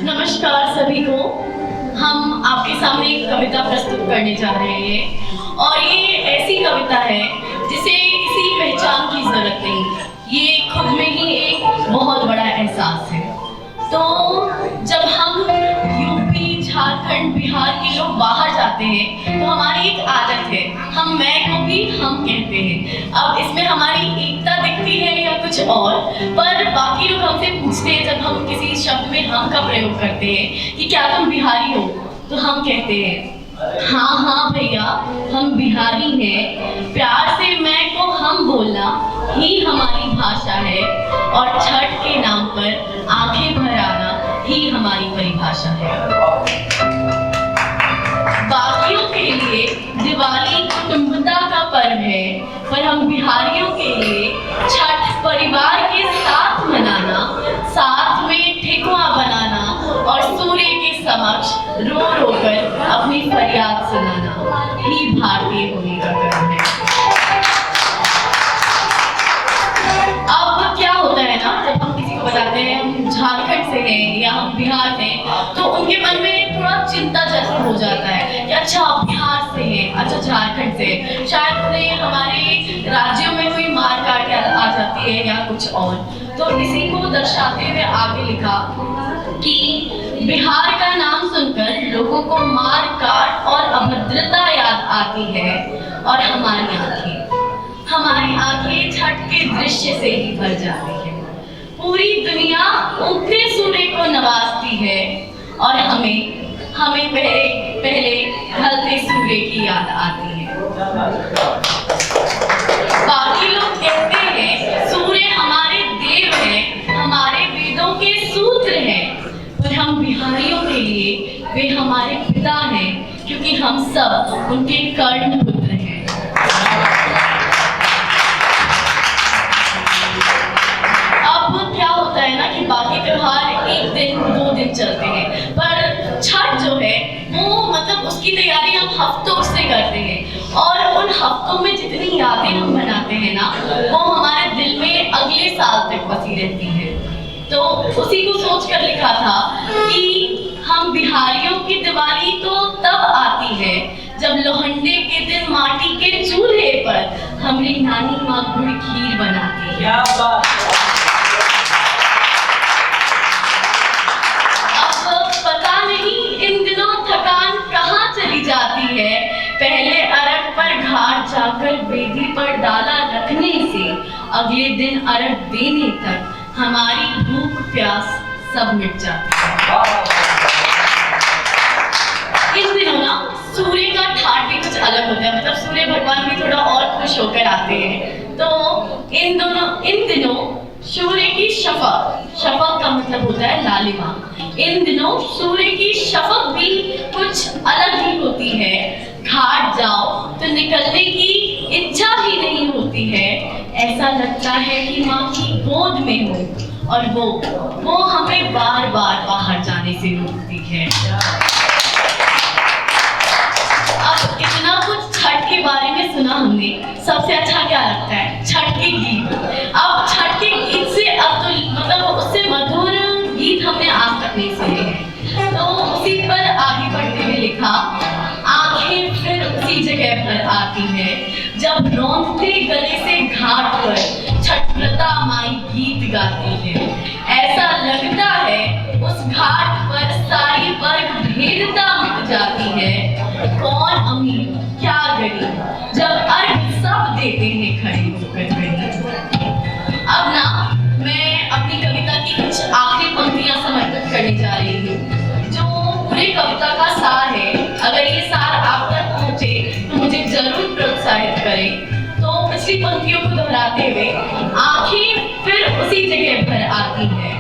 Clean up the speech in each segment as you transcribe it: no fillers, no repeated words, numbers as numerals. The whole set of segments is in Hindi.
नमस्कार सभी को। हम आपके सामने एक कविता प्रस्तुत करने जा रहे हैं और ये ऐसी कविता है जिसे किसी पहचान की जरूरत नहीं, ये खुद में ही एक बहुत बड़ा एहसास है। तो जब हम यूपी, झारखंड, बिहार के लोग बाहर जाते हैं तो हमारी एक आदत है, हम मैं को भी हम कहते हैं। अब इसमें हमारी एकता दिखती है या कुछ और, पर बाकी लोग हमसे पूछते हैं जब हम किसी शब्द में हम का प्रयोग करते हैं कि क्या तुम बिहारी हो, तो हम कहते हैं हाँ हाँ भैया हम बिहारी हैं। प्यार से मैं को हम बोलना ही हमारी भाषा है और छठ के नाम पर आंखें भर आना ही हमारी परिभाषा है। बाकियों के लिए दिवाली कुटुंबता का पर्व है, पर हम बिहारियों के लिए छठ परिवार के साथ मनाना, साथ में ठेकुआ बनाना और सूर्य के समक्ष रो रो कर अपनी फरियाद सुनाना ही भारतीय होने का कर्म है। अब क्या होता है ना, जब हम किसी को बताते हैं हम झारखंड से हैं या हम बिहार से हैं, तो उनके मन में थोड़ा चिंता जैसा हो जाता है कि अच्छा बिहार से है, अच्छा झारखंड से, शायद उन्हें हमारे राज्यों में कोई मार काट आ जाती है या कुछ और। तो इसी को दर्शाते हुए आगे लिखा कि बिहार का नाम सुनकर लोगों को मार काट और अभद्रता याद आती है और हमारी आंखें छठ के दृश्य से ही भर जाती है। पूरी दुनिया उगते सूर्य को नवाजती है और हमें पहले ढलते सूर्य की याद आती है। बाकी लोग कहते हैं सूर्य हमारे देव हैं, हमारे वेदों के सूत्र हैं, पर हम बिहारियों के लिए वे हमारे पिता हैं, क्योंकि हम सब उनके कर्ण पुत्र हैं। अब क्या होता है ना कि बाकी त्योहार एक दिन दो दिन चलते हैं, पर छठ जो है वो मतलब उसकी तैयारी हम हफ्तों से करते हैं और उन हफ्तों में जितनी यादें हम बनाते हैं ना, वो हमारे दिल में अगले साल तक बसी रहती है। तो उसी को सोचकर लिखा था कि हम बिहारियों की दिवाली तो तब आती है जब लोहंडे के दिन माटी के चूल्हे पर हमारी नानी माँ गुड़ खीर बनाती है। अब पता नहीं इन दिनों थकान कहाँ चली जाती है, पहले अरग पर घाट जाकर वेदी पर डाला रखने से अगले दिन अरग देने तक हमारी भूख प्यास सब मिट जाती है। इन दिनों ना सूर्य का ठाट भी कुछ अलग होता है, मतलब सूर्य भगवान भी थोड़ा और खुश होकर आते हैं। तो इन दिनों सूर्य की शफक का मतलब होता है लालिमा। इन दिनों सूर्य की शफक भी कुछ अलग ही होती है। घाट जाओ तो निकलने की इच्छा ही नहीं होती है, ऐसा लगता है कि माँ की गोद में हो और वो हमें बार बार बाहर जाने से रोकती है। अब इतना कुछ छठ के बारे में सुना हमने, सबसे अच्छा क्या लगता है? छठ के गीत। अब छठ के गीत से अब तो मतलब उससे मधुर गीत हमने आज तक नहीं सुने हैं। तो उसी पर आगे बढ़ते हुए लिखा, आंखें फिर उसी जगह पर आती है जब रौंदते गले से घाट पर छठव्रता माई गीत गाती है। ऐसा लगता है उस घाट पर सारी वर्ग भेदता मिट जाती है। कौन अमीर क्या गरीब जब अर्घ सब देते हैं खड़े होकर कहीं। अब ना मैं अपनी कविता की कुछ आखिरी पंक्तियां समर्पित करने जा रही हूँ, जो पूरी कविता का सार है। अगर ये सार आप तक पहुंचे तो मुझे जरूर प्रोत्साहित करें। तो पिछली पंक्तियों को दोहराते हुए, आंखें फिर उसी जगह पर आती है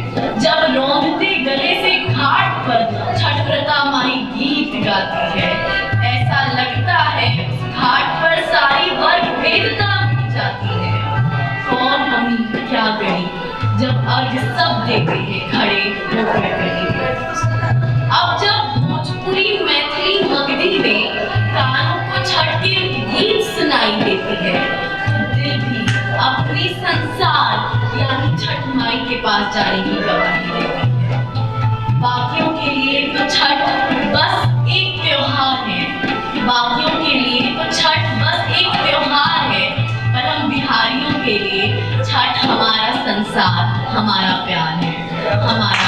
जब रौंदते गले से घाट पर छठव्रता माई गीत गाती है। ऐसा लगता है उस घाट पर सारी वर्ग भेदता मिट जाती है। कौन अमीर क्या गरीब जब अर्घ सब देते हैं खड़े होकर कहीं। अब जब भोजपुरी, मैथिली, मगधी में कानों को छठ के गीत सुनाई देती है तो दिल भी अपनी संसार यानी छठ माई के पास जाने की गवाही देती है। बाकियों साथ हमारा प्यार है, हमारा